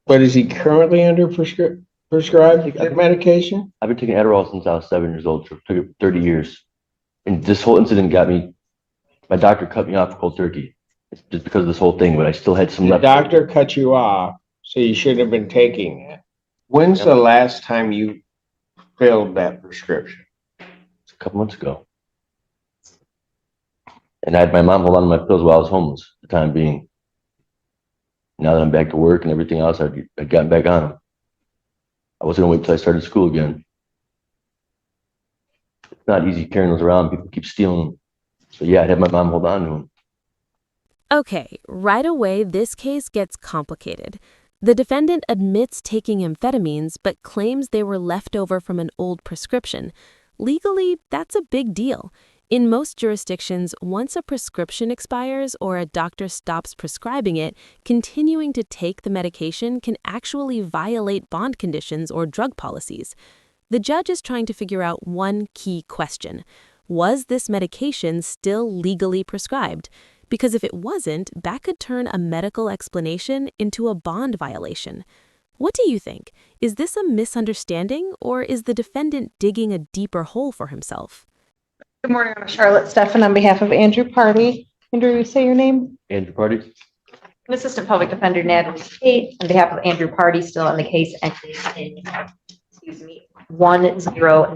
But is he currently under prescribed medication? I've been taking Adderall since I was 7 years old, so it took 30 years. And this whole incident got me, my doctor cut me off cold turkey. It's just because of this whole thing, but I still had some The left. doctor cut you off, so you should have been taking it. When's the last time you filled that prescription? It's a couple months ago. And I had my mom hold on to my pills while I was homeless for the time being. Now that I'm back to work and everything else, I'd gotten back on them. I wasn't gonna wait until I started school again. It's not easy carrying those around. People keep stealing them. So yeah, I'd have my mom hold on to them. Okay, right away, this case gets complicated. The defendant admits taking amphetamines, but claims they were left over from an old prescription. Legally, that's a big deal. In most jurisdictions, once a prescription expires or a doctor stops prescribing it, continuing to take the medication can actually violate bond conditions or drug policies. The judge is trying to figure out one key question. Was this medication still legally prescribed? Because if it wasn't, that could turn a medical explanation into a bond violation. What do you think? Is this a misunderstanding, or is the defendant digging a deeper hole for himself? Good morning, I'm Charlotte Steffen on behalf of Andrew Party. Andrew, you say your name? Andrew Party? An Assistant Public Defender Natalie Tate on behalf of Andrew Party, still on the case ending in 1090.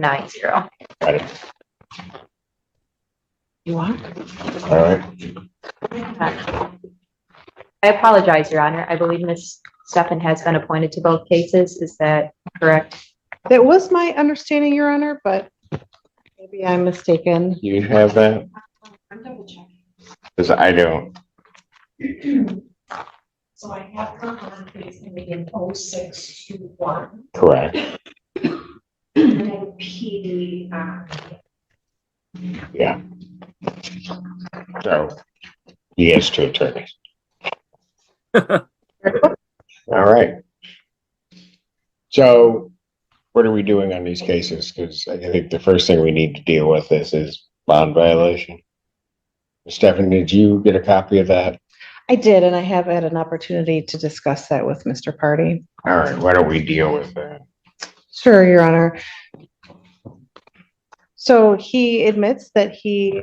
You are? All right. I apologize, Your Honor. I believe Ms. Steffen has been appointed to both cases. Is that correct? That was my understanding, Your Honor, but maybe I'm mistaken. You have that? I'm double checking. Because I don't. So I have her on case ending in 0621. Correct. And then PD, Yeah. So he has two attorneys. All right. So what are we doing on these cases? Because I think the first thing we need to deal with is bond violation. Stephanie, did you get a copy of that? I did, and I have had an opportunity to discuss that with Mr. Party. All right, why don't we deal with that? Sure, Your Honor. So he admits that he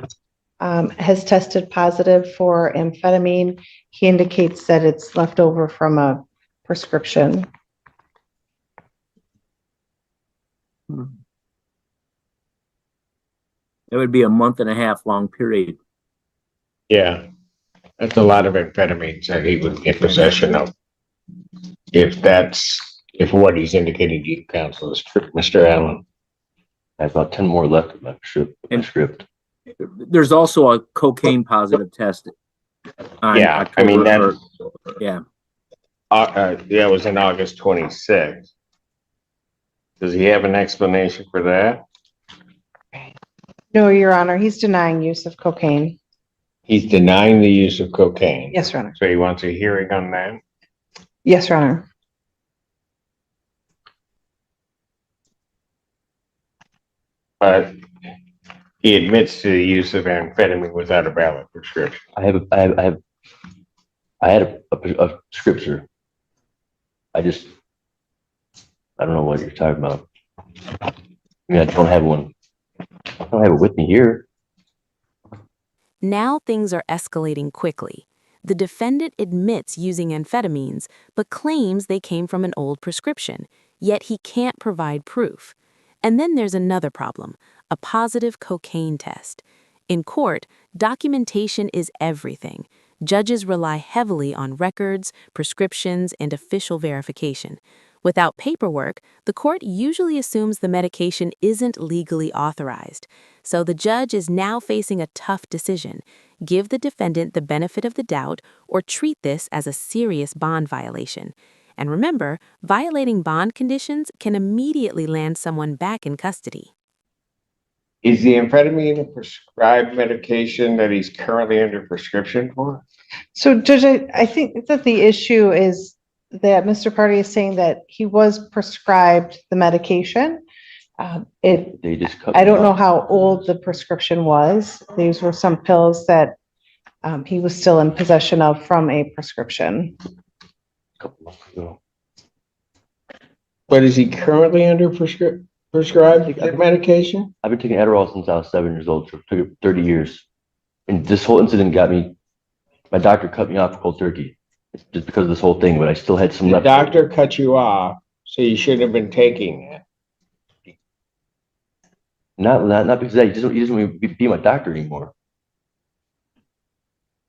has tested positive for amphetamine. He indicates that it's left over from a prescription. It would be a month and a half long period. Yeah, that's a lot of amphetamines that he would get possession of. If what he's indicating to you, counsel, is true, Mr. Allen. I have about 10 more left in my script. There's also a cocaine positive test. Yeah, I mean, that. Yeah. Yeah, it was in August 26th. Does he have an explanation for that? No, Your Honor, he's denying use of cocaine. He's denying the use of cocaine. Yes, Your Honor. So he wants a hearing on that? Yes, Your Honor. But he admits to the use of amphetamine without a valid prescription. I had a scripture. I don't know what you're talking about. I mean, I don't have one. I don't have it with me here. Now things are escalating quickly. The defendant admits using amphetamines, but claims they came from an old prescription, yet he can't provide proof. And then there's another problem, a positive cocaine test. In court, documentation is everything. Judges rely heavily on records, prescriptions, and official verification. Without paperwork, the court usually assumes the medication isn't legally authorized. So the judge is now facing a tough decision: give the defendant the benefit of the doubt or treat this as a serious bond violation. And remember, violating bond conditions can immediately land someone back in custody. Is the amphetamine a prescribed medication that he's currently under prescription for? So, Judge, I think that the issue is that Mr. Party is saying that he was prescribed the medication. They just cut I me don't know off. how old the prescription was. These were some pills that he was still in possession of from a prescription. A couple months ago. But is he currently under prescribed medication? I've been taking Adderall since I was 7 years old, so it took it 30 years. And this whole incident got me, my doctor cut me off cold turkey. It's just because of this whole thing, but I still had some The left. doctor cut you off, so you shouldn't have been taking it. Not because of that. He doesn't want me to be my doctor anymore.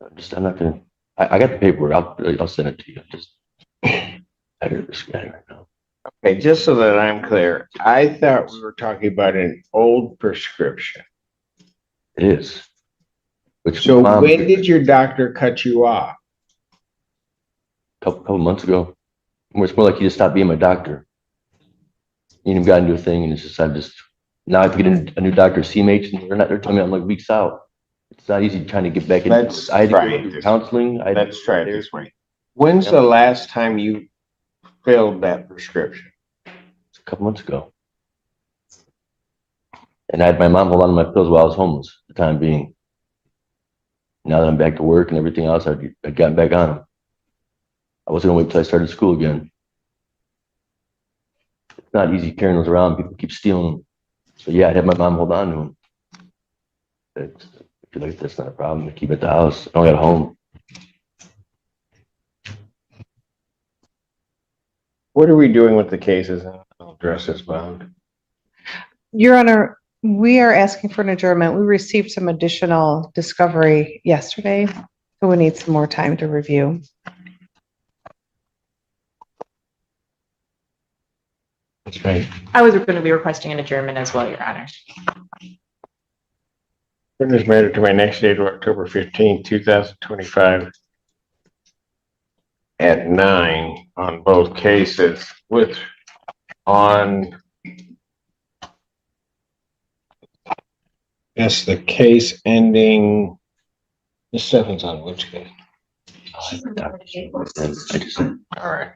I'm not gonna, I got the paperwork. I'll send it to you. I got this guy right now. Okay, just so that I'm clear, I thought we were talking about an old prescription. It is. Which So mom, when did your doctor cut you off? couple months ago. It's more like he just stopped being my doctor. You know, got into a thing, and it's just now I have to get a new doctor, CMH, and they're telling me I'm like weeks out. It's not easy trying to get back into it. I had to go through counseling. Let's try it this way. When's the last time you filled that prescription? It's a couple months ago. And I had my mom hold on to my pills while I was homeless for the time being. Now that I'm back to work and everything else, I'd gotten back on them. I wasn't gonna wait till I started school again. It's not easy carrying those around. People keep stealing them. So yeah, I'd have my mom hold on to them. I feel like that's not a problem. I keep it at the house. I don't got a home. What are we doing with the cases? I'll address this, bond. Your Honor, we are asking for an adjournment. We received some additional discovery yesterday, so we need some more time to review. That's right. I was going to be requesting an adjournment as well, Your Honor. This matter to my next date of October 15th, 2025 at 9 on both cases with yes, the case ending. This Stephen's on which case? All right.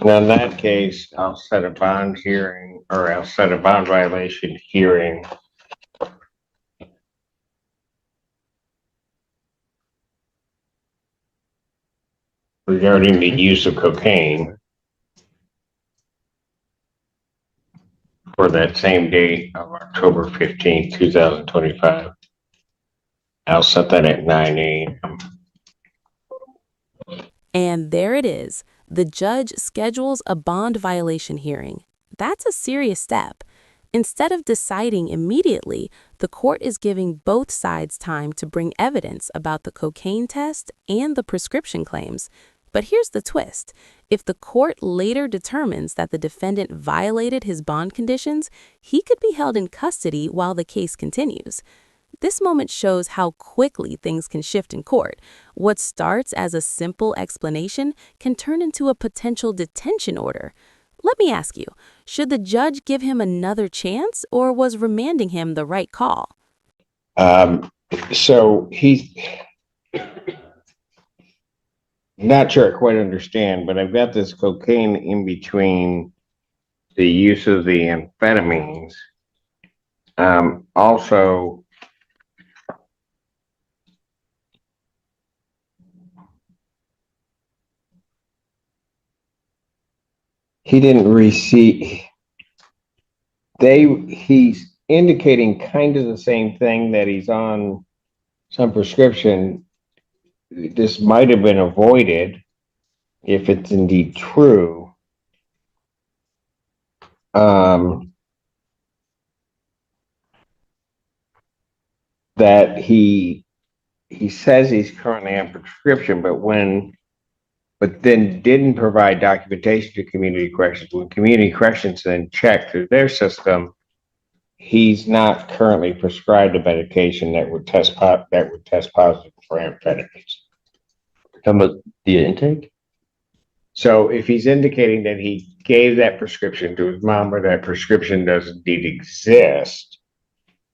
And on that case, I'll set a bond hearing, or I'll set a bond violation hearing regarding the use of cocaine for that same date of October 15th, 2025. I'll set that at 9 a.m. And there it is. The judge schedules a bond violation hearing. That's a serious step. Instead of deciding immediately, the court is giving both sides time to bring evidence about the cocaine test and the prescription claims. But here's the twist. If the court later determines that the defendant violated his bond conditions, he could be held in custody while the case continues. This moment shows how quickly things can shift in court. What starts as a simple explanation can turn into a potential detention order. Let me ask you, should the judge give him another chance, or was remanding him the right call? So he's not sure I quite understand, but I've got this cocaine in between the use of the amphetamines. Also, he didn't receive, he's indicating kind of the same thing, that he's on some prescription. This might have been avoided if it's indeed true. That he says he's currently on prescription, but then didn't provide documentation to community corrections. When community corrections then checked through their system, he's not currently prescribed a medication that would test positive for amphetamines. Talking about the intake? So if he's indicating that he gave that prescription to his mom, or that prescription does indeed exist,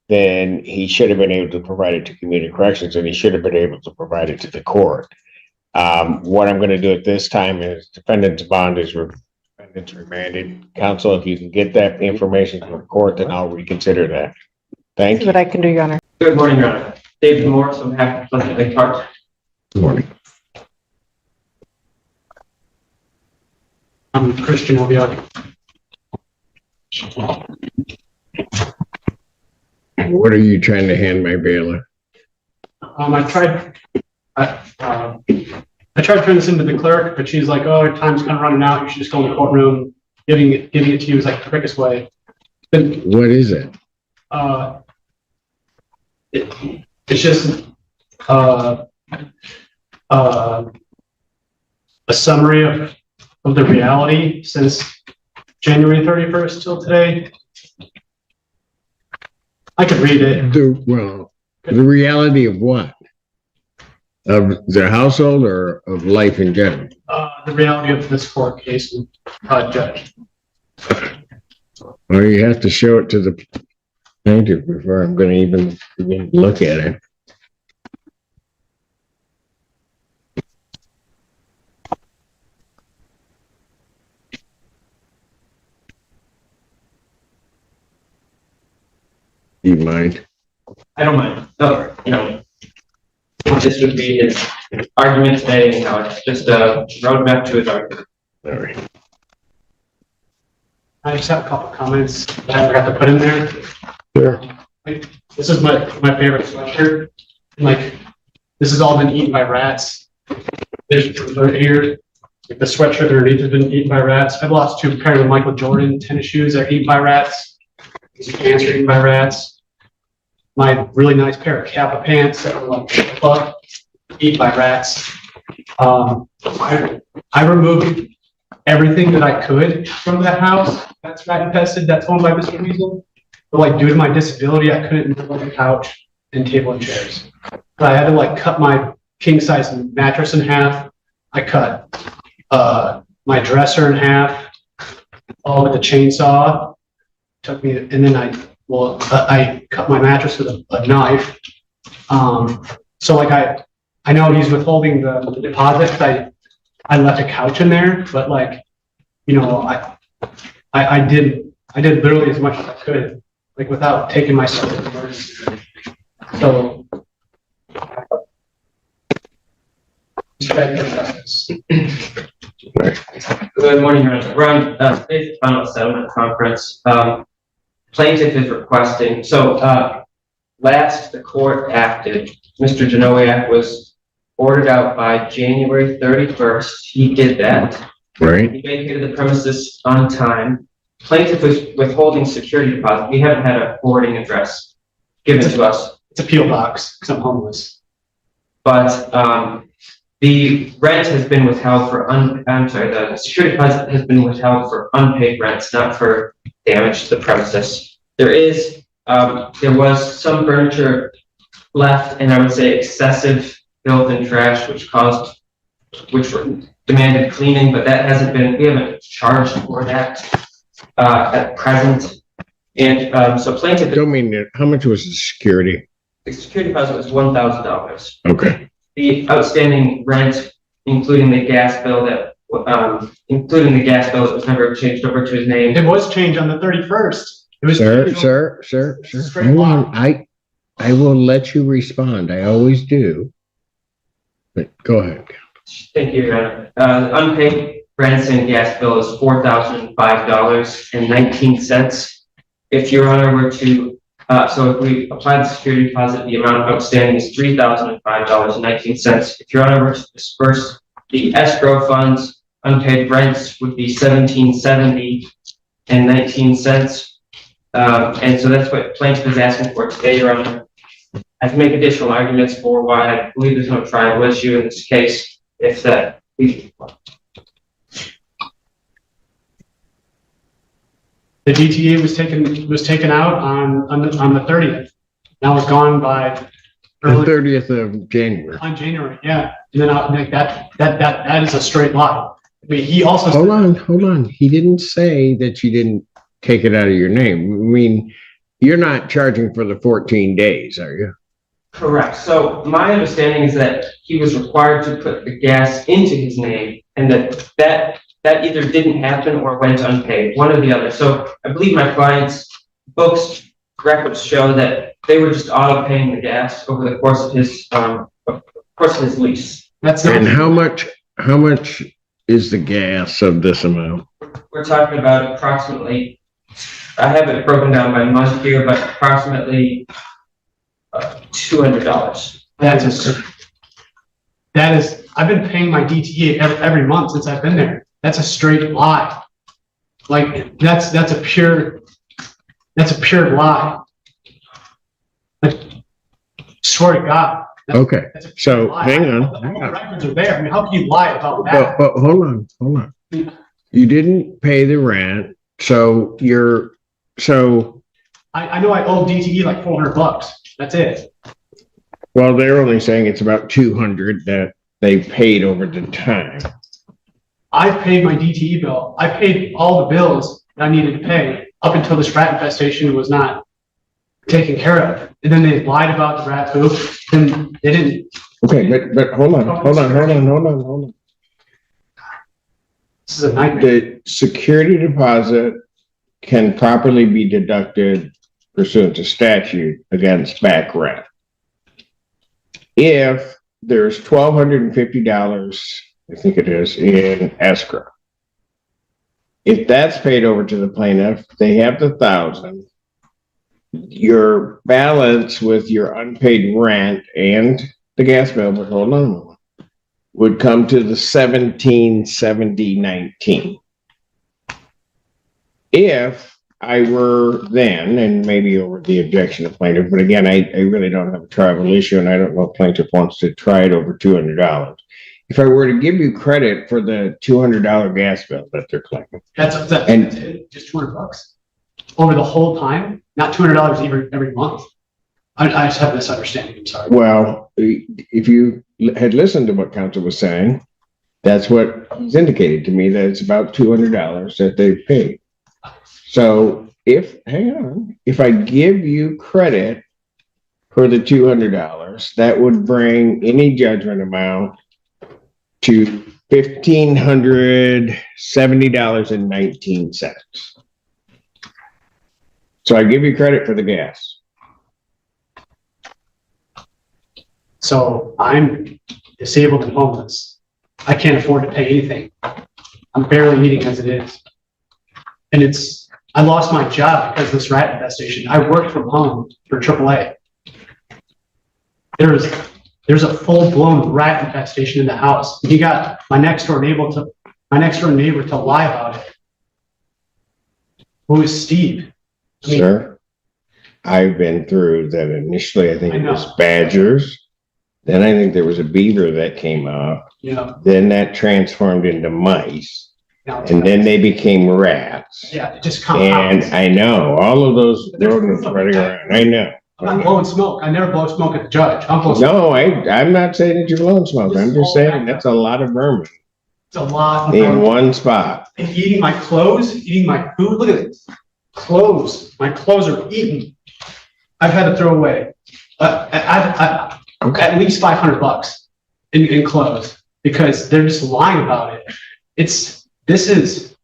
then he should have been able to provide it to community corrections, and he should have been able to provide it to the court. What I'm going to do at this time is defendant's bond is defendant's remanded. Counsel, if you can get that information to the court, then I'll reconsider that. Thank See you. what I can do, Your Honor. Good morning, Your Honor. David Morris, on behalf of Pleasant Lake Park. Good morning. I'm Christian Obiaki. What are you trying to hand my bailiff? I tried to turn this into the clerk, but she's like, "Oh, your time's kind of running out. You should just go in the courtroom." Giving it to you is like the quickest way. What is it? It's just a summary of the reality since January 31st till today. I could read it. The reality of what? Of the household or of life in general? The reality of this court case and judge. Or you have to show it to the plaintiff before I'm going to even begin to look at it. Do you mind? I don't mind. No, you know, this would be his argument today, you know, it's just a roadmap to his argument. All right. I just have a couple comments that I forgot to put in there. Sure. Like, this is my favorite sweatshirt. Like, this has all been eaten by rats. There's here, like the sweatshirt underneath has been eaten by rats. I've lost 2 pairs of Michael Jordan tennis shoes that are eaten by rats. These pants are eaten by rats. My really nice pair of Kappa pants that were like fuck, eaten by rats. I removed everything that I could from that house that's rat infested, that's owned by Mr. Weasel. But like due to my disability, I couldn't move on the couch and table and chairs. But I had to like cut my king size mattress in half. I cut my dresser in half, all with a chainsaw. Took me, and then I cut my mattress with a knife. So like I know he's withholding the deposit because I left a couch in there, but like, you know, I did literally as much as I could, like without taking myself to emergency. So. Good morning, Your Honor. We're on today's final settlement conference. Plaintiff is requesting, so last the court acted, Mr. Janowiak was ordered out by January 31st. He did that. Right. He vacated the premises on time. Plaintiff was withholding security deposit. We haven't had a forwarding address given to us. It's a P.O. box because I'm homeless. But the rent has been withheld for the security deposit has been withheld for unpaid rents, not for damage to the premises. There was some furniture left, and I would say excessive filth and trash, which demanded cleaning, but that hasn't been, we haven't charged for that at present. And so plaintiff. Don't mean that. How much was the security? The security deposit was $1,000. Okay. The outstanding rent, including the gas bill that was never changed over to his name. It was changed on the 31st. It was Sir. Hold on. I will let you respond. I always do. But go ahead. Thank you, Your Honor. Unpaid rents and gas bill is $4,005.19. If Your Honor were to, so if we apply the security deposit, the amount outstanding is $3,005.19. If Your Honor were to disperse the escrow funds, unpaid rents would be $1,770.19. And so that's what plaintiff is asking for today, Your Honor. I can make additional arguments for why I believe there's no tribal issue in this case, if that. The DTA was taken out on the 30th. Now it's gone by The 30th of January. on January, yeah. And then that is a straight lie. I mean, he also Hold on. He didn't say that you didn't take it out of your name. I mean, you're not charging for the 14 days, are you? Correct. So my understanding is that he was required to put the gas into his name, and that either didn't happen or went unpaid, one or the other. So I believe my client's books records show that they were just auto paying the gas over the course of his lease. And how much is the gas of this amount? We're talking about approximately I have it broken down by month here, but approximately $200. That is, I've been paying my DTE every month since I've been there. That's a straight lie. Like, that's a pure lie. I swear to God. Okay, That's a pure so lie. hang on. All the records are there. I mean, how can you lie about that? But hold on. You didn't pay the rent, so I know I owe DTE like $400. That's it. well, they're only saying it's about 200 that they paid over the time. I paid my DTE bill. I paid all the bills that I needed to pay up until this rat infestation was not taken care of. And then they lied about the rat poop, and they didn't. Okay, but hold on. This is a nightmare. The security deposit can properly be deducted pursuant to statute against back rent. If there's $1,250, I think it is, in escrow. If that's paid over to the plaintiff, they have the $1,000. Your balance with your unpaid rent and the gas bill, but hold on, would come to the $1,770.19. If I were then, and maybe over the objection of plaintiff, but again, I really don't have a tribal issue, and I don't know if plaintiff wants to try it over $200. If I were to give you credit for the $200 gas bill that they're collecting, That's it, just $200 over the whole time, not $200 every month. I just have this understanding. I'm sorry. well, if you had listened to what counsel was saying, that's what he's indicated to me, that it's about $200 that they've paid. So hang on, if I give you credit for the $200, that would bring any judgment amount to $1,570.19. So I give you credit for the gas. So I'm disabled and homeless. I can't afford to pay anything. I'm barely eating as it is. And I lost my job because of this rat infestation. I worked from home for AAA. There's a full-blown rat infestation in the house. He got my next door neighbor to lie about it. Who is Steve? Sir, I've been through that initially. I think it was I know. badgers. Then I think there was a beaver that came up. You know, Then that transformed into mice. now, And then they became rats. yeah, it just And compounds. I know all of those rodents running around. I know. I'm not blowing smoke. I never blow smoke at the judge. I'm blowing smoke. No, I'm not saying that you're blowing smoke. I'm just saying that's a lot of vermin It's a lot. in one spot. And eating my clothes, eating my food. Look at this. Clothes. My clothes are eaten. I've had to throw away at least $500 in clothes because they're just lying about it. This is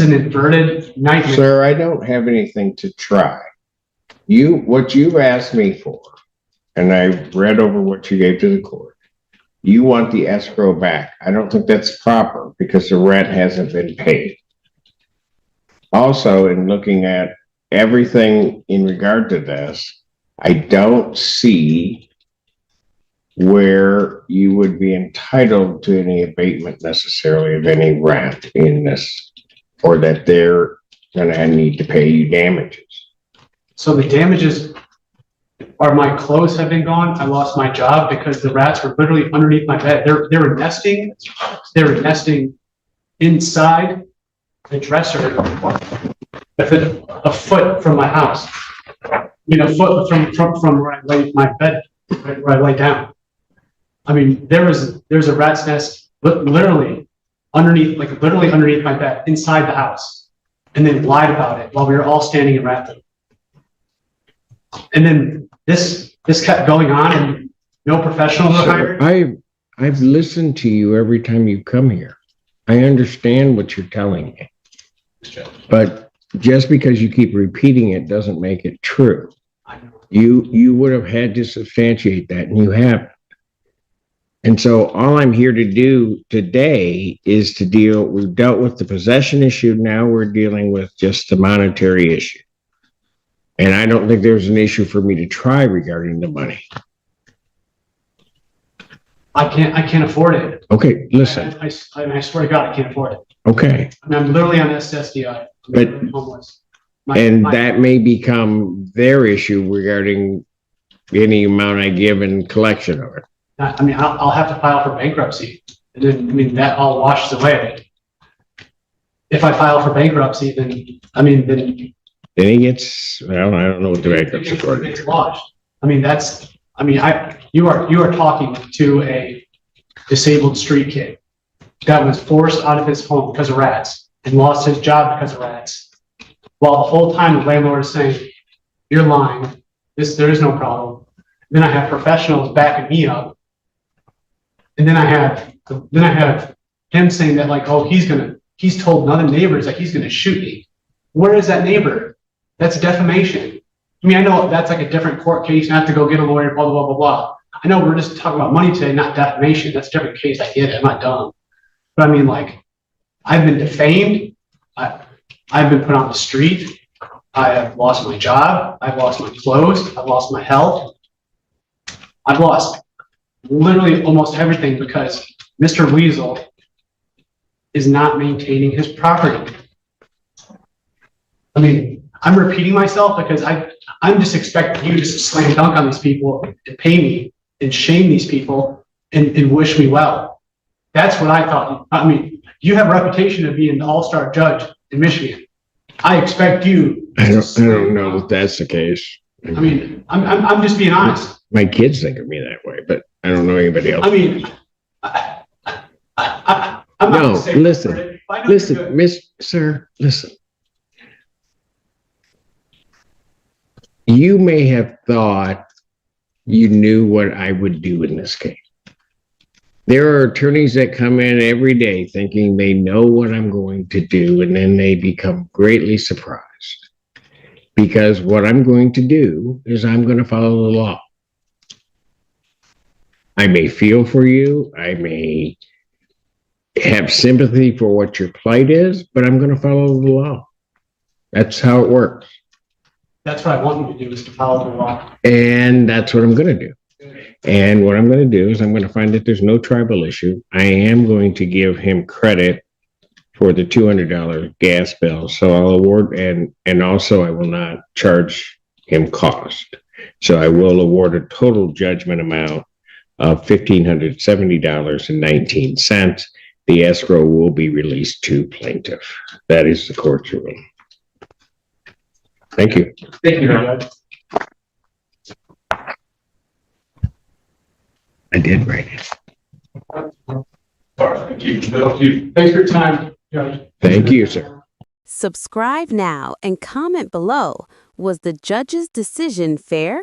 an inverted nightmare. Sir, I don't have anything to try. What you've asked me for, and I read over what you gave to the court, you want the escrow back. I don't think that's proper because the rent hasn't been paid. Also, in looking at everything in regard to this, I don't see where you would be entitled to any abatement necessarily of any rent in this, or that they're gonna need to pay you damages. So the damages are my clothes have been gone. I lost my job because the rats were literally underneath my bed. They were nesting. They were nesting inside the dresser, a foot from my house. A foot from where I lay my bed, where I lay down. I mean, there's a rat's nest literally underneath my bed, inside the house, and then lied about it while we were all standing in rat poop. And then this kept going on, and no professionals were hired. I've listened to you every time you come here. I understand what you're telling me, but just because you keep repeating it doesn't make it true. I know. You would have had to substantiate that, and you haven't. And so all I'm here to do today is we've dealt with the possession issue. Now we're dealing with just the monetary issue. And I don't think there's an issue for me to try regarding the money. I can't afford it. Okay, listen, I swear to God, I can't afford it. okay. I mean, I'm literally on SSDI. I'm But- literally homeless. And that may become their issue regarding any amount I give in collection of it. I mean, I'll have to file for bankruptcy. And then, I mean, that all washes away. If I file for bankruptcy, then Then he gets, well, I don't know what the bankruptcy court is. it's washed. I mean, you are talking to a disabled street kid that was forced out of his home because of rats and lost his job because of rats. While the whole time the landlord is saying, you're lying, there is no problem. Then I have professionals backing me up. And then I have him saying that like, oh, he's told other neighbors that he's gonna shoot me. Where is that neighbor? That's defamation. I mean, I know that's like a different court case, and I have to go get a lawyer, blah, blah, blah, blah. I know we're just talking about money today, not defamation. That's a different case. I get it. I'm not dumb. But I mean, like, I've been defamed. I've been put on the street. I have lost my job. I've lost my clothes. I've lost my health. I've lost literally almost everything because Mr. Weasel is not maintaining his property. I mean, I'm repeating myself because I'm just expecting you just to slam dunk on these people and pay me and shame these people and wish me well. That's what I thought. I mean, you have a reputation of being an all-star judge in Michigan. I expect you. I don't know if that's the case. I mean, I'm just being honest. My kids think of me that way, but I don't know anybody else. I mean, I'm not No, gonna say listen, for it. I know you're good. Sir, listen. You may have thought you knew what I would do in this case. There are attorneys that come in every day thinking they know what I'm going to do, and then they become greatly surprised. Because what I'm going to do is I'm going to follow the law. I may feel for you. I may have sympathy for what your plight is, but I'm going to follow the law. That's how it works. That's what I want you to do is to follow the law. And that's what I'm going to do. And what I'm going to do is I'm going to find that there's no tribal issue. I am going to give him credit for the $200 gas bill. So I'll award, and also I will not charge him cost. So I will award a total judgment amount of $1,570.19. The escrow will be released to plaintiff. That is the court's ruling. Thank you. Thank you, Ron. I did write it. Thank you. Thanks for your time, Judge. Thank you, sir. Subscribe now and comment below. Was the judge's decision fair?